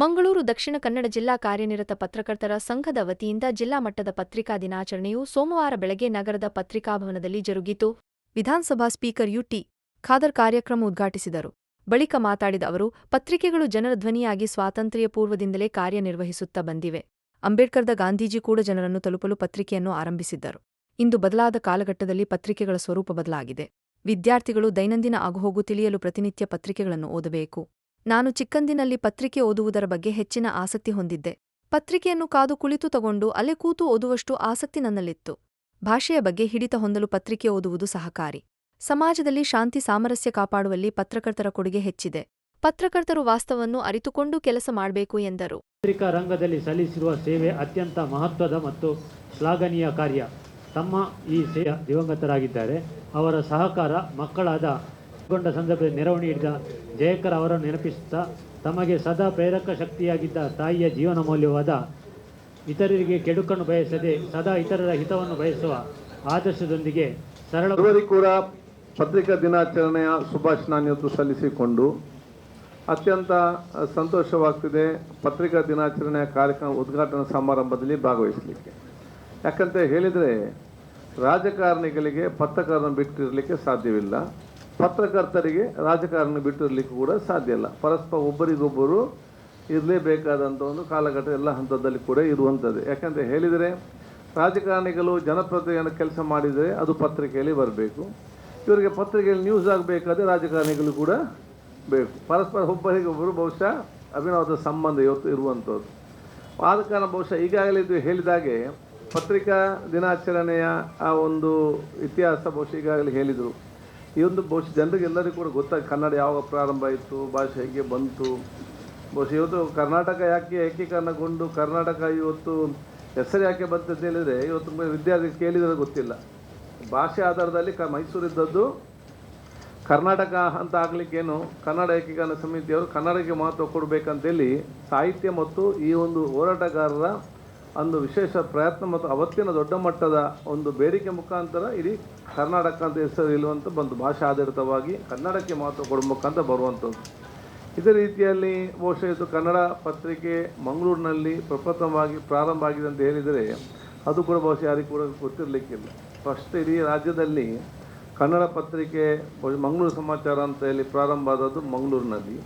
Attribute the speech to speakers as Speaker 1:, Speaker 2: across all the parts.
Speaker 1: ಮಂಗಳೂರು ದಕ್ಷಿಣ ಕನ್ನಡ ಜಿಲ್ಲಾ ಕಾರ್ಯನಿರತ ಪತ್ರಕರ್ತರ ಸಂಘದ ವತಿಯಿಂದ ಜಿಲ್ಲಾ ಮಟ್ಟದ ಪತ್ರಿಕಾ ದಿನಾಚರಣೆಯು ಸೋಮವಾರ ಬೆಳಗ್ಗೆ ನಗರದ ಪತ್ರಿಕಾಭವನದಲ್ಲಿ ಜರುಗಿತು. ವಿಧಾನಸಭಾ ಸ್ಪೀಕರ್ ಯುಟಿ ಖಾದರ್ ಕಾರ್ಯಕ್ರಮ ಉದ್ಘಾಟಿಸಿದರು. ಬಳಿಕ ಮಾತಾಡಿದ ಅವರು, ಪತ್ರಿಕೆಗಳು ಜನರ ಧ್ವನಿಯಾಗಿ ಸ್ವಾತಂತ್ರ್ಯ ಪೂರ್ವದಿಂದಲೇ ಕಾರ್ಯನಿರ್ವಹಿಸುತ್ತಾ ಬಂದಿವೆ. ಅಂಬೇಡ್ಕರ್ದ ಗಾಂಧೀಜಿ ಕೂಡ ಜನರನ್ನು ತಲುಪಲು ಪತ್ರಿಕೆಯನ್ನು ಆರಂಭಿಸಿದ್ದರು. ಇಂದು ಬದಲಾದ ಕಾಲಘಟ್ಟದಲ್ಲಿ ಪತ್ರಿಕೆಗಳ ಸ್ವರೂಪ ಬದಲಾಗಿದೆ. ವಿದ್ಯಾರ್ಥಿಗಳು ದೈನಂದಿನ ಆಗುಹೋಗು ತಿಳಿಯಲು ಪ್ರತಿನಿತ್ಯ ಪತ್ರಿಕೆಗಳನ್ನು ಓದಬೇಕು. ನಾನು ಚಿಕ್ಕಂದಿನಲ್ಲಿ ಪತ್ರಿಕೆ ಓದುವುದರ ಬಗ್ಗೆ ಹೆಚ್ಚಿನ ಆಸಕ್ತಿ ಹೊಂದಿದ್ದೆ. ಪತ್ರಿಕೆಯನ್ನು ಕಾದು ಕುಳಿತು ತಗೊಂಡು ಅಲ್ಲೇ ಕೂತು ಓದುವಷ್ಟು ಆಸಕ್ತಿ ನನ್ನಲ್ಲಿತ್ತು. ಭಾಷೆಯ ಬಗ್ಗೆ ಹಿಡಿತ ಹೊಂದಲು ಪತ್ರಿಕೆ ಓದುವುದು ಸಹಕಾರಿ. ಸಮಾಜದಲ್ಲಿ ಶಾಂತಿ ಸಾಮರಸ್ಯ ಕಾಪಾಡುವಲ್ಲಿ ಪತ್ರಕರ್ತರ ಕೊಡುಗೆ ಹೆಚ್ಚಿದೆ. ಪತ್ರಕರ್ತರು ವಾಸ್ತವವನ್ನು ಅರಿತುಕೊಂಡು ಕೆಲಸ ಮಾಡಬೇಕು ಎಂದರು.
Speaker 2: ಪತ್ರಿಕಾ ರಂಗದಲ್ಲಿ ಸಲ್ಲಿಸಿರುವ ಸೇವೆ ಅತ್ಯಂತ ಮಹತ್ವದ ಮತ್ತು ಶ್ಲಾಘನೀಯ ಕಾರ್ಯ. ತಮ್ಮ ಈ ಸೇವೆ ದಿವಂಗತರಾಗಿದ್ದಾರೆ. ಅವರ ಸಹಕಾರ ಮಕ್ಕಳಾದ ಗೊಂಡ ಸಂದರ್ಭದಲ್ಲಿ ನೆರವು ನೀಡಿದ ಜಯಕರ್ ಅವರನ್ನು ನೆನಪಿಸುತ್ತಾ, ತಮಗೆ ಸದಾ ಪ್ರೇರಕ ಶಕ್ತಿಯಾಗಿದ್ದ ತಾಯಿಯ ಜೀವನ ಮೌಲ್ಯವಾದ ಇತರರಿಗೆ ಕೆಡುಕನ್ನು ಬಯಸದೆ ಸದಾ ಇತರರ ಹಿತವನ್ನು ಬಯಸುವ ಆದರ್ಶದೊಂದಿಗೆ
Speaker 3: ಸರ್ವರಿಗೂ ಕೂಡ ಪತ್ರಿಕಾ ದಿನಾಚರಣೆಯ ಶುಭಾಶಯ ಸಲ್ಲಿಸಿಕೊಂಡು ಅತ್ಯಂತ ಸಂತೋಷವಾಗ್ತಿದೆ ಪತ್ರಿಕಾ ದಿನಾಚರಣೆಯ ಕಾರ್ಯಕ್ರಮ ಉದ್ಘಾಟನಾ ಸಮಾರಂಭದಲ್ಲಿ ಭಾಗವಹಿಸಲಿಕ್ಕೆ. ಯಾಕಂತ ಹೇಳಿದರೆ ರಾಜಕಾರಣಿಗಳಿಗೆ ಪತ್ರಕರ್ತರನ್ನು ಬಿಟ್ಟಿರಲಿಕ್ಕೆ ಸಾಧ್ಯವಿಲ್ಲ, ಪತ್ರಕರ್ತರಿಗೆ ರಾಜಕಾರಣ ಬಿಟ್ಟಿರಲಿಕ್ಕೆ ಕೂಡ ಸಾಧ್ಯ ಇಲ್ಲ. ಪರಸ್ಪರ ಒಬ್ಬರಿಗೊಬ್ಬರು ಇರಲೇಬೇಕಾದಂಥ ಒಂದು ಕಾಲಘಟ್ಟ ಎಲ್ಲ ಹಂತದಲ್ಲಿ ಕೂಡ ಇರುವಂಥದ್ದು. ಯಾಕಂತ ಹೇಳಿದರೆ ರಾಜಕಾರಣಿಗಳು ಜನಪ್ರತಿನಿಧಿಯನ್ನು ಕೆಲಸ ಮಾಡಿದರೆ ಅದು ಪತ್ರಿಕೆಯಲ್ಲಿ ಬರಬೇಕು. ಇವರಿಗೆ ಪತ್ರಿಕೆಯಲ್ಲಿ ನ್ಯೂಸ್ ಆಗಬೇಕಾದ್ರೆ ರಾಜಕಾರಣಿಗಳು ಕೂಡ ಬೇಕು. ಪರಸ್ಪರ ಒಬ್ಬರಿಗೊಬ್ಬರು ಬಹುಶಃ ಅಭಿನವದ ಸಂಬಂಧ ಇವತ್ತು ಇರುವಂಥದ್ದು. ಆದ ಕಾರಣ ಬಹುಶಃ ಈಗಾಗಲೇ ಇದು ಹೇಳಿದಾಗೆ ಪತ್ರಿಕಾ ದಿನಾಚರಣೆಯ ಆ ಒಂದು ಇತಿಹಾಸ ಬಹುಶಃ ಈಗಾಗಲೇ ಹೇಳಿದರು. ಈ ಒಂದು ಬಹುಶಃ ಜನರಿಗೆಲ್ಲರಿಗೂ ಕೂಡ ಗೊತ್ತಾಗಿ ಕನ್ನಡ ಯಾವಾಗ ಪ್ರಾರಂಭ ಆಯಿತು, ಭಾಷೆ ಹೇಗೆ ಬಂತು, ಬಹುಶಃ ಇವತ್ತು ಕರ್ನಾಟಕ ಯಾಕೆ ಏಕೀಕರಣಗೊಂಡು ಕರ್ನಾಟಕ ಇವತ್ತು ಹೆಸರು ಯಾಕೆ ಬಂತು ಅಂತ ಹೇಳಿದರೆ ಇವತ್ತು ವಿದ್ಯಾರ್ಥಿ ಕೇಳಿದರೆ ಗೊತ್ತಿಲ್ಲ. ಭಾಷೆ ಆಧಾರದಲ್ಲಿ ಮೈಸೂರಿದ್ದದ್ದು ಕರ್ನಾಟಕ ಅಂತ ಆಗಲಿಕ್ಕೇನು ಕನ್ನಡ ಏಕೀಕರಣ ಸಮಿತಿಯವರು ಕನ್ನಡಕ್ಕೆ ಮಹತ್ವ ಕೊಡಬೇಕಂತೇಳಿ ಸಾಹಿತ್ಯ ಮತ್ತು ಈ ಒಂದು ಹೋರಾಟಗಾರರ ಒಂದು ವಿಶೇಷ ಪ್ರಯತ್ನ ಮತ್ತು ಅವತ್ತಿನ ದೊಡ್ಡ ಮಟ್ಟದ ಒಂದು ಬೇಡಿಕೆ ಮುಖಾಂತರ ಇಡೀ ಕರ್ನಾಟಕ ಅಂತ ಹೆಸರು ಇಲ್ಲುವಂಥ ಬಂದು ಭಾಷಾ ಆಧಾರಿತವಾಗಿ ಕನ್ನಡಕ್ಕೆ ಮಹತ್ವ ಕೊಡಬೇಕಂತ ಬರುವಂಥದ್ದು. ಇದೇ ರೀತಿಯಲ್ಲಿ ಬಹುಶಃ ಇದು ಕನ್ನಡ ಪತ್ರಿಕೆ ಮಂಗಳೂರಿನಲ್ಲಿ ಪ್ರಪ್ರಥಮವಾಗಿ ಪ್ರಾರಂಭ ಆಗಿದೆ ಅಂತ ಹೇಳಿದರೆ ಅದು ಕೂಡ ಬಹುಶಃ ಯಾರಿಗೂ ಕೂಡ ಗೊತ್ತಿರಲಿಕ್ಕಿಲ್ಲ. ಫಸ್ಟ್ ಇಡೀ ರಾಜ್ಯದಲ್ಲಿ ಕನ್ನಡ ಪತ್ರಿಕೆ ಮಂಗಳೂರು ಸಮಾಚಾರ ಅಂತ ಹೇಳಿ ಪ್ರಾರಂಭ ಆದದ್ದು ಮಂಗಳೂರಿನಲ್ಲಿ.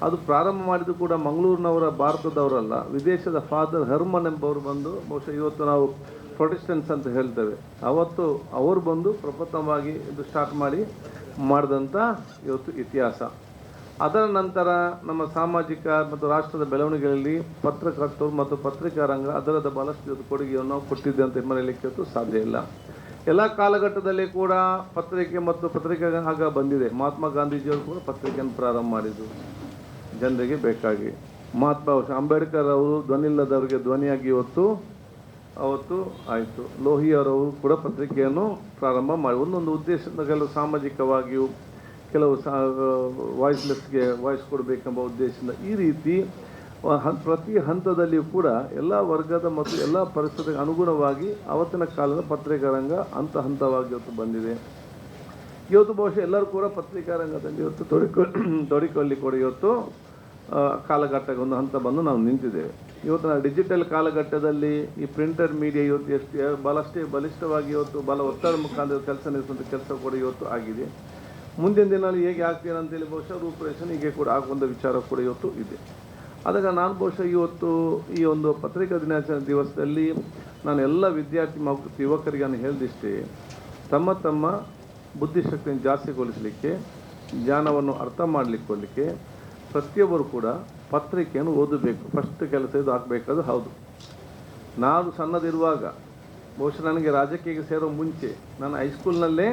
Speaker 3: ಅದು ಪ್ರಾರಂಭ ಮಾಡಿದ್ದು ಕೂಡ ಮಂಗಳೂರಿನವರ ಭಾರತದವರಲ್ಲ, ವಿದೇಶದ ಫಾದರ್ ಹರ್ಮನ್ ಎಂಬವರು ಬಂದು ಬಹುಶಃ ಇವತ್ತು ನಾವು ಪ್ರೊಟೆಸ್ಟೆಂಟ್ಸ್ ಅಂತ ಹೇಳ್ತೇವೆ, ಅವತ್ತು ಅವರು ಬಂದು ಪ್ರಪ್ರಥಮವಾಗಿ ಇದು ಸ್ಟಾರ್ಟ್ ಮಾಡಿದಂಥ ಇವತ್ತು ಇತಿಹಾಸ. ಅದರ ನಂತರ ನಮ್ಮ ಸಾಮಾಜಿಕ ಮತ್ತು ರಾಷ್ಟ್ರದ ಬೆಳವಣಿಗೆಯಲ್ಲಿ ಪತ್ರಕರ್ತರು ಮತ್ತು ಪತ್ರಿಕಾ ರಂಗ ಅದರದ ಬಹಳಷ್ಟು ಕೊಡುಗೆಯನ್ನು ಕೊಟ್ಟಿದ್ದೆ ಅಂತ ಮರೆಯಲಿಕ್ಕೆ ಸಾಧ್ಯ ಇಲ್ಲ. ಎಲ್ಲ ಕಾಲಘಟ್ಟದಲ್ಲಿ ಕೂಡ ಪತ್ರಿಕೆ ಮತ್ತು ಪತ್ರಿಕೆ ಆಗ ಬಂದಿದೆ. ಮಹಾತ್ಮ ಗಾಂಧೀಜಿಯವರು ಕೂಡ ಪತ್ರಿಕೆಯನ್ನು ಪ್ರಾರಂಭ ಮಾಡಿದರು ಜನರಿಗೆ ಬೇಕಾಗಿ. ಮಹಾತ್ಮ ಅಂಬೇಡ್ಕರ್ ಅವರು ಧ್ವನಿಲ್ಲದವರಿಗೆ ಧ್ವನಿಯಾಗಿ ಅವತ್ತು ಆಯಿತು. ಲೋಹಿಯವರವರು ಕೂಡ ಪತ್ರಿಕೆಯನ್ನು ಪ್ರಾರಂಭ ಮಾಡಿ ಒಂದೊಂದು ಉದ್ದೇಶದಿಂದ ಕೆಲವು ಸಾಮಾಜಿಕವಾಗಿಯೂ ಕೆಲವು ವಾಯ್ಸ್ಲೆಸ್ಗೆ ವಾಯ್ಸ್ ಕೊಡಬೇಕೆಂಬ ಉದ್ದೇಶದಿಂದ ಈ ರೀತಿ ಪ್ರತಿ ಹಂತದಲ್ಲಿಯೂ ಕೂಡ ಎಲ್ಲ ವರ್ಗದ ಮತ್ತು ಎಲ್ಲ ಪರಿಸ್ಥಿತಿಗೆ ಅನುಗುಣವಾಗಿ ಅವತ್ತಿನ ಕಾಲದ ಪತ್ರಿಕಾ ರಂಗ ಹಂತವಾಗಿ ಇವತ್ತು ಬಂದಿದೆ. ಇವತ್ತು ಬಹುಶಃ ಎಲ್ಲರೂ ಕೂಡ ಪತ್ರಿಕಾ ರಂಗದಲ್ಲಿ ಇವತ್ತು ತೊಡಕೊಳ್ಳಿ ಕೂಡ ಇವತ್ತು ಕಾಲಘಟ್ಟಕ್ಕೆ ಒಂದು ಹಂತ ಬಂದು ನಾವು ನಿಂತಿದ್ದೇವೆ. ಇವತ್ತು ನಾವು ಡಿಜಿಟಲ್ ಕಾಲಘಟ್ಟದಲ್ಲಿ ಈ ಪ್ರಿಂಟರ್ ಮೀಡಿಯಾ ಇವತ್ತು ಎಷ್ಟು ಬಹಳಷ್ಟೇ ಬಲಿಷ್ಠವಾಗಿ ಇವತ್ತು ಒತ್ತಡ ಮುಖಾಂತರ ಕೆಲಸ ನಿರ್ವಹಿಸುವಂಥ ಕೆಲಸ ಕೂಡ ಇವತ್ತು ಆಗಿದೆ. ಮುಂದಿನ ದಿನದಲ್ಲಿ ಹೇಗೆ ಆಗ್ತೇನೆ ಅಂತೇಳಿ ಬಹುಶಃ ರೂಪರೇಷನ್ ಹೀಗೆ ಕೂಡ ಆಗುವಂಥ ವಿಚಾರ ಕೂಡ ಇವತ್ತು ಇದೆ. ಆದಾಗ ನಾನು ಬಹುಶಃ ಇವತ್ತು ಈ ಒಂದು ಪತ್ರಿಕಾ ದಿನಾಚರಣೆ ದಿವಸದಲ್ಲಿ ನಾನು ಎಲ್ಲ ವಿದ್ಯಾರ್ಥಿ ಮತ್ತು ಯುವಕರಿಗೆ ನಾನು ಹೇಳಿದಿಷ್ಟೇ, ತಮ್ಮ ಬುದ್ಧಿಶಕ್ತಿಯನ್ನು ಜಾಸ್ತಿಗೊಳಿಸಲಿಕ್ಕೆ, ಜ್ಞಾನವನ್ನು ಅರ್ಥ ಮಾಡಲಿಕ್ಕೆ ಪ್ರತಿಯೊಬ್ಬರು ಕೂಡ ಪತ್ರಿಕೆಯನ್ನು ಓದಬೇಕು. ಫಸ್ಟ್ ಕೆಲಸ ಇದು ಆಗಬೇಕಾದ್ರೆ ಹೌದು. ನಾನು ಸಣ್ಣದಿರುವಾಗ ಬಹುಶಃ ನನಗೆ ರಾಜಕೀಯಕ್ಕೆ ಸೇರೋ ಮುಂಚೆ ನಾನು ಹೈಸ್ಕೂಲ್ನಲ್ಲೇ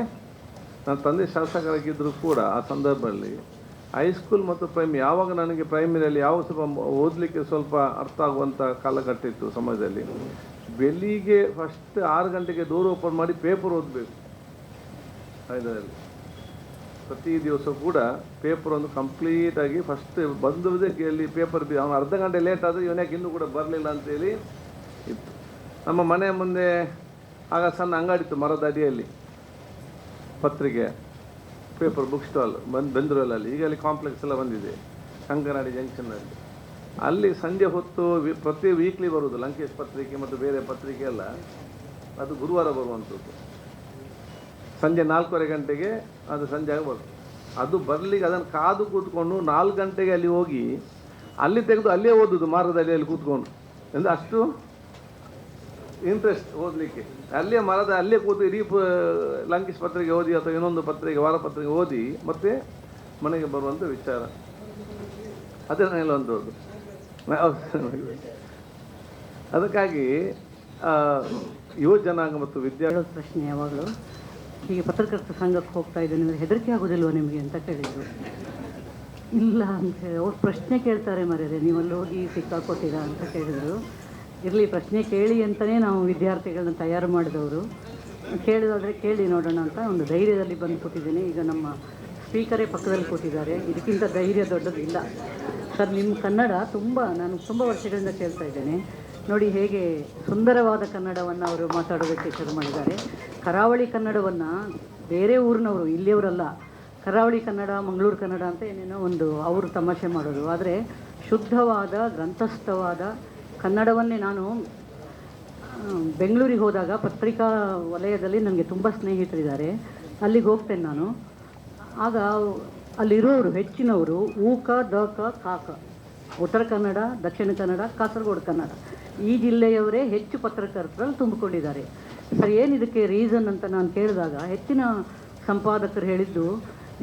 Speaker 3: ನನ್ನ ತಂದೆ ಶಾಸಕರಾಗಿದ್ದರೂ ಕೂಡ ಆ ಸಂದರ್ಭದಲ್ಲಿ ಹೈಸ್ಕೂಲ್ ಮತ್ತು ಯಾವಾಗ ನನಗೆ ಪ್ರೈಮರಿಯಲ್ಲಿ ಯಾವ ಸ್ವಲ್ಪ ಓದಲಿಕ್ಕೆ ಸ್ವಲ್ಪ ಅರ್ಥ ಆಗುವಂಥ ಕಾಲಘಟ್ಟ ಇತ್ತು ಸಮಾಜದಲ್ಲಿ, ಬೆಳಿಗ್ಗೆ ಫಸ್ಟ್ 6 ಗಂಟೆಗೆ ಡೋರ್ ಓಪನ್ ಮಾಡಿ ಪೇಪರ್ ಓದಬೇಕು. ಇದರಲ್ಲಿ ಪ್ರತಿ ದಿವಸ ಕೂಡ ಪೇಪರ್ ಒಂದು ಕಂಪ್ಲೀಟಾಗಿ ಫಸ್ಟ್ ಬಂದುವುದಕ್ಕೆ ಪೇಪರ್ ಅವನು ಅರ್ಧ ಗಂಟೆ ಲೇಟ್ ಆದರೆ ಇವನ್ಯಾಕೆ ಇನ್ನೂ ಕೂಡ ಬರಲಿಲ್ಲ ಅಂತೇಳಿ ಇತ್ತು. ನಮ್ಮ ಮನೆಯ ಮುಂದೆ ಆಗ ಸಣ್ಣ ಅಂಗಡಿ ಇತ್ತು ಮರದ ಅಡಿಯಲ್ಲಿ, ಪತ್ರಿಕೆ ಪೇಪರ್ ಬುಕ್ ಸ್ಟಾಲ್ ಬೆಂದೂರಲ್ಲಿ. ಈಗ ಅಲ್ಲಿ ಕಾಂಪ್ಲೆಕ್ಸ್ ಎಲ್ಲ ಬಂದಿದೆ ಕಂಕನಾಡಿ ಜಂಕ್ಷನ್ನಲ್ಲಿ. ಅಲ್ಲಿ ಸಂಜೆ ಹೊತ್ತು ಪ್ರತಿ ವೀಕ್ಲಿ ಬರುವುದು ಲಂಕೇಶ್ ಪತ್ರಿಕೆ ಮತ್ತು ಬೇರೆ ಪತ್ರಿಕೆ ಎಲ್ಲ, ಅದು ಗುರುವಾರ ಬರುವಂಥದ್ದು. ಸಂಜೆ 4:15 ಗಂಟೆಗೆ ಅದು ಸಂಜೆ ಬರ್ತದೆ. ಅದು ಬರಲಿಕ್ಕೆ ಅದನ್ನು ಕಾದು ಕೂತ್ಕೊಂಡು 4 ಗಂಟೆಗೆ ಅಲ್ಲಿ ಹೋಗಿ ಅಲ್ಲಿ ತೆಗೆದು ಅಲ್ಲೇ ಓದೋದು, ಮರದಲ್ಲಿ ಅಲ್ಲಿ ಕೂತ್ಕೊಂಡು. ಅಂದರೆ ಅಷ್ಟು ಇಂಟ್ರೆಸ್ಟ್ ಓದಲಿಕ್ಕೆ. ಅಲ್ಲೇ ಮರದ ಅಲ್ಲೇ ಕೂತು ಇಡೀ ಲಂಕೇಶ್ ಪತ್ರಿಕೆ ಓದಿ ಅಥವಾ ಇನ್ನೊಂದು ಪತ್ರಿಕೆ ವಾರ ಪತ್ರಿಕೆ ಓದಿ ಮತ್ತೆ ಮನೆಗೆ ಬರುವಂಥ ವಿಚಾರ. ಅದೇ ನಾನು ಹೇಳುವಂಥದ್ದು. ಅದಕ್ಕಾಗಿ ಯುವ ಜನಾಂಗ ಮತ್ತು ವಿದ್ಯಾರ್ಥಿ
Speaker 4: ಪ್ರಶ್ನೆ ಯಾವಾಗಲೂ ಹೀಗೆ ಪತ್ರಕರ್ತರ ಸಂಘಕ್ಕೆ ಹೋಗ್ತಾ ಇದ್ದೇನೆ ಅಂದರೆ ಹೆದರಿಕೆ ಆಗೋದಿಲ್ವ ನಿಮಗೆ ಅಂತ ಕೇಳಿದರು. ಇಲ್ಲ ಅಂತ ಹೇಳಿ ಅವ್ರು ಪ್ರಶ್ನೆ ಕೇಳ್ತಾರೆ ಮರ್ಯಾದೆ, ನೀವಲ್ಲಿ ಹೋಗಿ ಸಿಕ್ಕಾಕೊಟ್ಟಿರಾ ಅಂತ ಕೇಳಿದರು. ಇರಲಿ, ಪ್ರಶ್ನೆ ಕೇಳಿ ಅಂತಲೇ ನಾವು ವಿದ್ಯಾರ್ಥಿಗಳನ್ನ ತಯಾರು ಮಾಡಿದವರು. ಕೇಳಿದಾದರೆ ಕೇಳಿ ನೋಡೋಣ ಅಂತ ಒಂದು ಧೈರ್ಯದಲ್ಲಿ ಬಂದು ಕೂತಿದ್ದೀನಿ. ಈಗ ನಮ್ಮ ಸ್ಪೀಕರೇ ಪಕ್ಕದಲ್ಲಿ ಕೂತಿದ್ದಾರೆ. ಇದಕ್ಕಿಂತ ಧೈರ್ಯ ದೊಡ್ಡದಿಲ್ಲ. ಸರ್, ನಿಮ್ಮ ಕನ್ನಡ ನಾನು ತುಂಬ ವರ್ಷಗಳಿಂದ ಕೇಳ್ತಾ ಇದ್ದೇನೆ. ನೋಡಿ ಹೇಗೆ ಸುಂದರವಾದ ಕನ್ನಡವನ್ನು ಅವರು ಮಾತಾಡೋದಕ್ಕೆ ಶುರು ಮಾಡಿದ್ದಾರೆ. ಕರಾವಳಿ ಕನ್ನಡವನ್ನು ಬೇರೆ ಊರಿನವರು, ಇಲ್ಲಿಯವರಲ್ಲ, ಕರಾವಳಿ ಕನ್ನಡ, ಮಂಗಳೂರು ಕನ್ನಡ ಅಂತ ಏನೇನೋ ಒಂದು ಅವರು ತಮಾಷೆ ಮಾಡೋದು. ಆದರೆ ಶುದ್ಧವಾದ ಗ್ರಂಥಸ್ಥವಾದ ಕನ್ನಡವನ್ನೇ ನಾನು ಬೆಂಗಳೂರಿಗೆ ಹೋದಾಗ ಪತ್ರಿಕಾ ವಲಯದಲ್ಲಿ ನನಗೆ ತುಂಬ ಸ್ನೇಹಿತರಿದ್ದಾರೆ. ಅಲ್ಲಿಗೆ ಹೋಗ್ತೇನೆ ನಾನು. ಆಗ ಅಲ್ಲಿರೋರು ಹೆಚ್ಚಿನವರು ಊಕ, ದಕ, ಕಾಕ, ಉತ್ತರ ಕನ್ನಡ, ದಕ್ಷಿಣ ಕನ್ನಡ, ಕಾಸರಗೋಡು ಕನ್ನಡ, ಈ ಜಿಲ್ಲೆಯವರೇ ಹೆಚ್ಚು ಪತ್ರಕರ್ತರಲ್ಲಿ ತುಂಬಿಕೊಂಡಿದ್ದಾರೆ. ಸರ್, ಏನಿದಕ್ಕೆ ರೀಸನ್ ಅಂತ ನಾನು ಕೇಳಿದಾಗ ಹೆಚ್ಚಿನ ಸಂಪಾದಕರು ಹೇಳಿದ್ದು,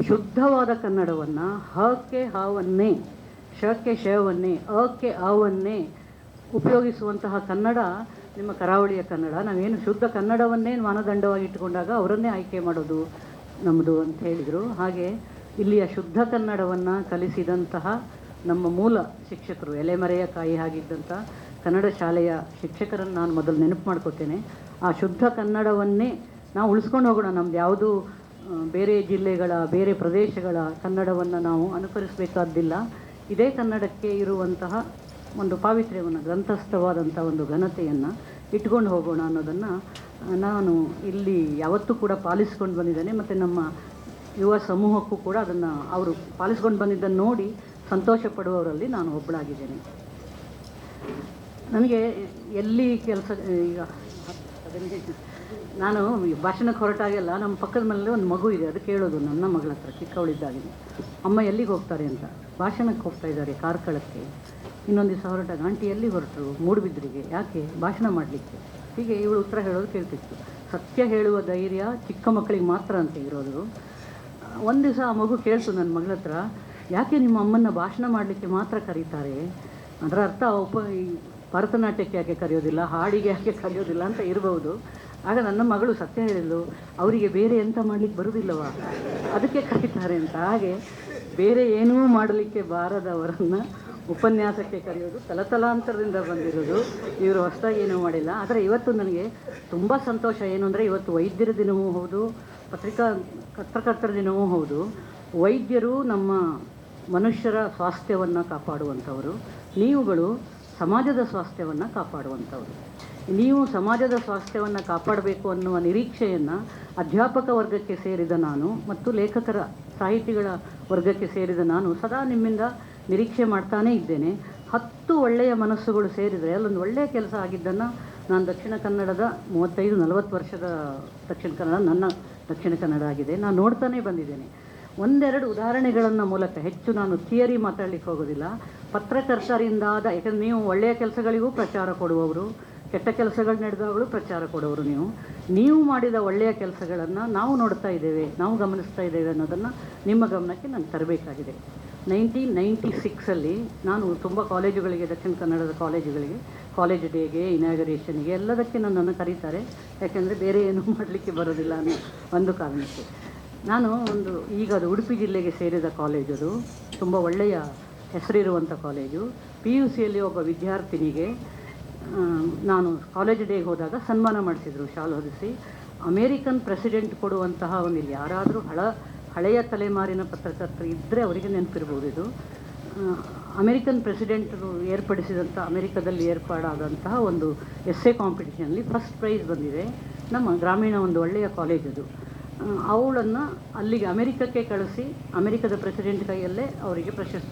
Speaker 4: ಶುದ್ಧವಾದ ಕನ್ನಡವನ್ನು ಹಕ್ಕೆ ಹಾವನ್ನೇ, ಶಕ್ಕೆ ಶವನ್ನೇ, ಅಕ್ಕೆ ಆವನ್ನೇ ಉಪಯೋಗಿಸುವಂತಹ ಕನ್ನಡ ನಿಮ್ಮ ಕರಾವಳಿಯ ಕನ್ನಡ. ನಾವೇನು ಶುದ್ಧ ಕನ್ನಡವನ್ನೇ ಮಾನದಂಡವಾಗಿ ಇಟ್ಟುಕೊಂಡಾಗ ಅವರನ್ನೇ ಆಯ್ಕೆ ಮಾಡೋದು ನಮ್ಮದು ಅಂತ ಹೇಳಿದರು. ಹಾಗೆ ಇಲ್ಲಿಯ ಶುದ್ಧ ಕನ್ನಡವನ್ನು ಕಲಿಸಿದಂತಹ ನಮ್ಮ ಮೂಲ ಶಿಕ್ಷಕರು, ಎಲೆಮರೆಯ ಕಾಯಿ ಆಗಿದ್ದಂಥ ಕನ್ನಡ ಶಾಲೆಯ ಶಿಕ್ಷಕರನ್ನು ನಾನು ಮೊದಲು ನೆನಪು ಮಾಡ್ಕೋತೇನೆ. ಆ ಶುದ್ಧ ಕನ್ನಡವನ್ನೇ ನಾವು ಉಳಿಸ್ಕೊಂಡು ಹೋಗೋಣ. ನಮ್ದು ಯಾವುದು ಬೇರೆ ಜಿಲ್ಲೆಗಳ, ಬೇರೆ ಪ್ರದೇಶಗಳ ಕನ್ನಡವನ್ನು ನಾವು ಅನುಕರಿಸಬೇಕಾದ್ದಿಲ್ಲ. ಇದೇ ಕನ್ನಡಕ್ಕೆ ಇರುವಂತಹ ಒಂದು ಪಾವಿತ್ರ್ಯವನ್ನು, ಗ್ರಂಥಸ್ಥವಾದಂಥ ಒಂದು ಘನತೆಯನ್ನು ಇಟ್ಕೊಂಡು ಹೋಗೋಣ ಅನ್ನೋದನ್ನು ನಾನು ಇಲ್ಲಿ ಯಾವತ್ತೂ ಕೂಡ ಪಾಲಿಸ್ಕೊಂಡು ಬಂದಿದ್ದೇನೆ. ಮತ್ತು ನಮ್ಮ ಯುವ ಸಮೂಹಕ್ಕೂ ಕೂಡ ಅದನ್ನು ಅವರು ಪಾಲಿಸ್ಕೊಂಡು ಬಂದಿದ್ದನ್ನು ನೋಡಿ ಸಂತೋಷ ಪಡುವವರಲ್ಲಿ ನಾನು ಒಬ್ಬಳಾಗಿದ್ದೇನೆ. ನನಗೆ ಎಲ್ಲಿ ಕೆಲಸ, ಈಗ ನಾನು ಭಾಷಣಕ್ಕೆ ಹೊರಟಾಗೆಲ್ಲ ನಮ್ಮ ಪಕ್ಕದ ಮನೇಲಿ ಒಂದು ಮಗು ಇದೆ, ಅದು ಕೇಳೋದು ನನ್ನ ಮಗಳ ಹತ್ರ ಚಿಕ್ಕವಳಿದ್ದಾಗಿದೆ, ಅಮ್ಮ ಎಲ್ಲಿಗೆ ಹೋಗ್ತಾರೆ ಅಂತ. ಭಾಷಣಕ್ಕೆ ಹೋಗ್ತಾ ಇದ್ದಾರೆ ಕಾರ್ಕಳಕ್ಕೆ. ಇನ್ನೊಂದು ದಿವಸ ಹೊರಟಾಗ, ಆಂಟಿ ಎಲ್ಲಿ ಹೊರಟರು? ಮೂಡುಬಿದ್ರಿಗೆ. ಯಾಕೆ? ಭಾಷಣ ಮಾಡಲಿಕ್ಕೆ. ಹೀಗೆ ಇವಳು ಉತ್ತರ ಹೇಳೋದು ಕೇಳ್ತಿತ್ತು. ಸತ್ಯ ಹೇಳುವ ಧೈರ್ಯ ಚಿಕ್ಕ ಮಕ್ಕಳಿಗೆ ಮಾತ್ರ ಅಂತ ಇರೋದು. ಒಂದು ದಿವಸ ಆ ಮಗು ಕೇಳ್ತು ನನ್ನ ಮಗಳ ಹತ್ರ, ಯಾಕೆ ನಿಮ್ಮ ಅಮ್ಮನ ಭಾಷಣ ಮಾಡಲಿಕ್ಕೆ ಮಾತ್ರ ಕರೀತಾರೆ? ಅದರ ಅರ್ಥ ಭರತನಾಟ್ಯಕ್ಕೆ ಯಾಕೆ ಕರೆಯೋದಿಲ್ಲ, ಹಾಡಿಗೆ ಯಾಕೆ ಕರೆಯೋದಿಲ್ಲ ಅಂತ ಇರಬಹುದು. ಆಗ ನನ್ನ ಮಗಳು ಸತ್ಯ ಹೇಳಿದ್ಲು, ಅವರಿಗೆ ಬೇರೆ ಎಂತ ಮಾಡಲಿಕ್ಕೆ ಬರುವುದಿಲ್ಲವಾ, ಅದಕ್ಕೆ ಕರೀತಾರೆ ಅಂತ. ಹಾಗೆ ಬೇರೆ ಏನೂ ಮಾಡಲಿಕ್ಕೆ ಬಾರದವರನ್ನು ಉಪನ್ಯಾಸಕ್ಕೆ ಕರೆಯೋದು ತಲತಲಾಂತರದಿಂದ ಬಂದಿರೋದು. ಇವರು ಹೊಸದಾಗಿ ಏನೂ ಮಾಡಿಲ್ಲ. ಆದರೆ ಇವತ್ತು ನನಗೆ ತುಂಬ ಸಂತೋಷ ಏನು ಅಂದರೆ, ಇವತ್ತು ವೈದ್ಯರ ದಿನವೂ ಹೌದು, ಪತ್ರಕರ್ತರ ದಿನವೂ ಹೌದು. ವೈದ್ಯರು ನಮ್ಮ ಮನುಷ್ಯರ ಸ್ವಾಸ್ಥ್ಯವನ್ನು ಕಾಪಾಡುವಂಥವರು, ನೀವುಗಳು ಸಮಾಜದ ಸ್ವಾಸ್ಥ್ಯವನ್ನು ಕಾಪಾಡುವಂಥವರು. ನೀವು ಸಮಾಜದ ಸ್ವಾಸ್ಥ್ಯವನ್ನು ಕಾಪಾಡಬೇಕು ಅನ್ನುವ ನಿರೀಕ್ಷೆಯನ್ನು ಅಧ್ಯಾಪಕ ವರ್ಗಕ್ಕೆ ಸೇರಿದ ನಾನು ಮತ್ತು ಲೇಖಕರ, ಸಾಹಿತಿಗಳ ವರ್ಗಕ್ಕೆ ಸೇರಿದ ನಾನು ಸದಾ ನಿಮ್ಮಿಂದ ನಿರೀಕ್ಷೆ ಮಾಡ್ತಾನೇ ಇದ್ದೇನೆ. 10 ಒಳ್ಳೆಯ ಮನಸ್ಸುಗಳು ಸೇರಿದರೆ ಅಲ್ಲೊಂದು ಒಳ್ಳೆಯ ಕೆಲಸ ಆಗಿದ್ದನ್ನು ನಾನು ದಕ್ಷಿಣ ಕನ್ನಡದ 35-40 ವರ್ಷದ ದಕ್ಷಿಣ ಕನ್ನಡ ನನ್ನ ದಕ್ಷಿಣ ಕನ್ನಡ ಆಗಿದೆ, ನಾನು ನೋಡ್ತಾನೇ ಬಂದಿದ್ದೇನೆ. ಒಂದೆರಡು ಉದಾಹರಣೆಗಳನ್ನು ಮೂಲಕ, ಹೆಚ್ಚು ನಾನು ಥಿಯರಿ ಮಾತಾಡಲಿಕ್ಕೆ ಹೋಗೋದಿಲ್ಲ, ಪತ್ರಕರ್ತರಿಂದಾದ, ಯಾಕಂದರೆ ನೀವು ಒಳ್ಳೆಯ ಕೆಲಸಗಳಿಗೂ ಪ್ರಚಾರ ಕೊಡುವವರು, ಕೆಟ್ಟ ಕೆಲಸಗಳು ನಡೆದಾಗಲೂ ಪ್ರಚಾರ ಕೊಡೋರು. ನೀವು ಮಾಡಿದ ಒಳ್ಳೆಯ ಕೆಲಸಗಳನ್ನು ನಾವು ನೋಡ್ತಾ ಇದ್ದೇವೆ, ನಾವು ಗಮನಿಸ್ತಾ ಇದ್ದೇವೆ ಅನ್ನೋದನ್ನು ನಿಮ್ಮ ಗಮನಕ್ಕೆ ನಾನು ತರಬೇಕಾಗಿದೆ. 1996 ನಾನು ತುಂಬ ಕಾಲೇಜುಗಳಿಗೆ, ದಕ್ಷಿಣ ಕನ್ನಡದ ಕಾಲೇಜುಗಳಿಗೆ, ಕಾಲೇಜ್ ಡೇಗೆ, ಇನಾಗರೇಷನ್ಗೆ ಎಲ್ಲದಕ್ಕೆ ನನ್ನನ್ನು ಕರೀತಾರೆ. ಯಾಕೆಂದರೆ ಬೇರೆ ಏನೂ ಮಾಡಲಿಕ್ಕೆ ಬರೋದಿಲ್ಲ ಅನ್ನೋ ಒಂದು ಕಾರಣಕ್ಕೆ. ನಾನು ಈಗ ಅದು ಉಡುಪಿ ಜಿಲ್ಲೆಗೆ ಸೇರಿದ ಕಾಲೇಜು, ಅದು ತುಂಬ ಒಳ್ಳೆಯ ಹೆಸರಿರುವಂಥ ಕಾಲೇಜು. PUCಯಲ್ಲಿ ಒಬ್ಬ ವಿದ್ಯಾರ್ಥಿನಿಗೆ ನಾನು ಕಾಲೇಜ್ ಡೇಗೆ ಹೋದಾಗ ಸನ್ಮಾನ ಮಾಡಿಸಿದರು, ಶಾಲು ಹೊದಿಸಿ. ಅಮೇರಿಕನ್ ಪ್ರೆಸಿಡೆಂಟ್ ಕೊಡುವಂತಹ ಒಂದು, ಇಲ್ಲಿ ಯಾರಾದರೂ ಹಳೆಯ ತಲೆಮಾರಿನ ಪತ್ರಕರ್ತರು ಇದ್ದರೆ ಅವರಿಗೆ ನೆನಪಿರ್ಬೋದು ಇದು. ಅಮೇರಿಕನ್ ಪ್ರೆಸಿಡೆಂಟರು ಏರ್ಪಡಿಸಿದಂಥ, ಅಮೇರಿಕಾದಲ್ಲಿ ಏರ್ಪಾಡಾದಂತಹ ಒಂದು ಎಸ್ಸೆ ಕಾಂಪಿಟಿಷನಲ್ಲಿ ಫಸ್ಟ್ ಪ್ರೈಸ್ ಬಂದಿದೆ. ನಮ್ಮ ಗ್ರಾಮೀಣ ಒಂದು ಒಳ್ಳೆಯ ಕಾಲೇಜದು. ಅವಳನ್ನು ಅಲ್ಲಿಗೆ ಅಮೆರಿಕಕ್ಕೆ ಕಳಿಸಿ, ಅಮೆರಿಕದ ಪ್ರೆಸಿಡೆಂಟ್ ಕೈಯಲ್ಲೇ ಅವರಿಗೆ ಪ್ರಶಸ್ತಿ